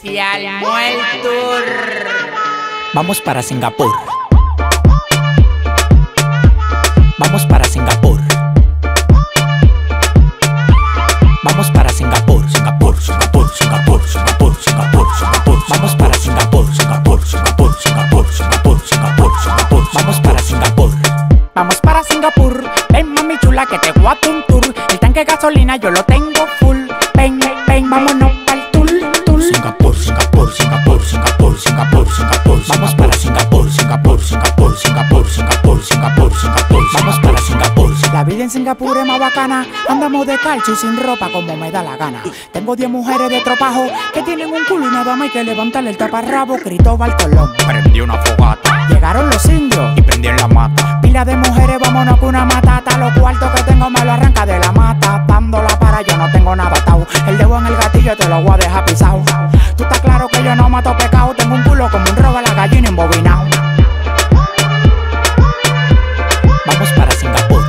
Se armó el tour. Vamos para Singapur. Vamos para Singapur. Vamos para Singapur. Singapur, Singapur, Singapur, Singapur, Singapur, Singapur. Vamos para Singapur. Singapur, Singapur, Singapur, Singapur, Singapur, Singapur. Vamos para Singapur. Vamos para Singapur. Ven mami chula que te voy a un tour. El tanque de gasolina yo lo tengo full. Ven, ven, vámonos pa'l tour, tour. Singapur, Singapur, Singapur, Singapur, Singapur, Singapur. Vamos para Singapur. Singapur, Singapur, Singapur, Singapur, Singapur, Singapur. Vamos para Singapur. La vida en Singapur es más bacana. Andamos de calcio y sin ropa como me da la gana. Tengo 10 mujeres de tropajo que tienen un culo y nada más hay que levantarle el taparrabo. Cristóbal Colón Prendí una fogata llegaron los indios y prendí en la mata. Pila de mujeres, vámonos con una matata. Los cuartos que tengo me lo arranca de la mata. Dándola para yo no tengo nada atado. El dedo en el gatillo te lo voy a dejar pisado. Tú estás claro que yo no mato pecado. Tengo un culo como un robo a la gallina embobinado. Vamos para Singapur.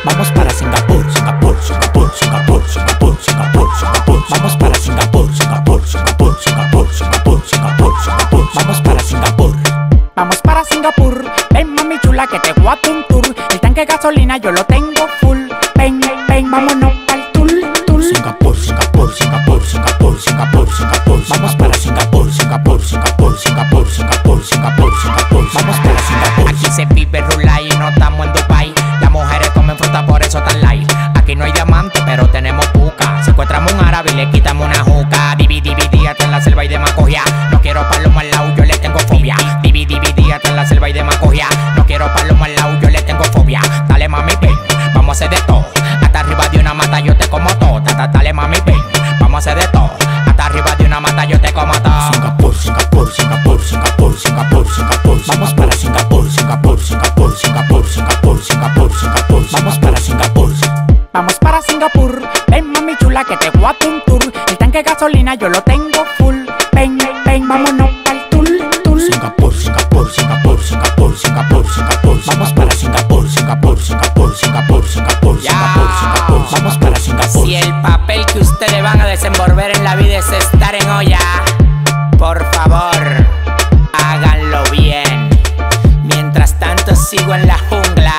Vamos para Singapur. Singapur, Singapur, Singapur, Singapur, Singapur, Singapur. Vamos para Singapur. Singapur, Singapur, Singapur, Singapur, Singapur, Singapur. Vamos para Singapur. Vamos para Singapur. Ven mami chula que te voy a un tour. El tanque de gasolina yo lo tengo full. Ven, ven, vámonos pa'l tour, tour. Singapur, Singapur, Singapur, Singapur, Singapur, Singapur. Vamos para Singapur. Singapur, Singapur, Singapur, Singapur, Singapur, Singapur. Vamos para Singapur. Aquí se vive rula y no estamos en Dubai. Las mujeres comen fruta, por eso tan light. Aquí no hay diamante, pero tenemos puca. Secuestramos un árabe y le quitamos una juca. Dividí hasta en la selva y de Macogia. No quiero palomo al lado, yo le tengo fobia. Dividí hasta en la selva y de Macogia. No quiero palomo al lado, yo le tengo fobia. Dale mami, ven, vamos a hacer de todo. Hasta arriba de una mata yo te como todo. Dale mami, ven, vamos a hacer de todo. Hasta arriba de una mata yo te como todo. Singapur, Singapur, Singapur, Singapur, Singapur, Singapur. Vamos para Singapur. Singapur, Singapur, Singapur, Singapur, Singapur, Singapur. Vamos para Singapur. Vamos para Singapur. Ven mami chula que te voy a un tour. El tanque de gasolina yo lo tengo full. Ven, ven, vámonos pa'l tour, tour. Singapur, Singapur, Singapur, Singapur, Singapur, Singapur. Vamos para Singapur. Singapur, Singapur, Singapur, Singapur, Singapur, Singapur. Vamos para Singapur. Si el papel que ustedes van a desenvolver en la vida es estar en olla, por favor, háganlo bien. Mientras tanto sigo en la jungla.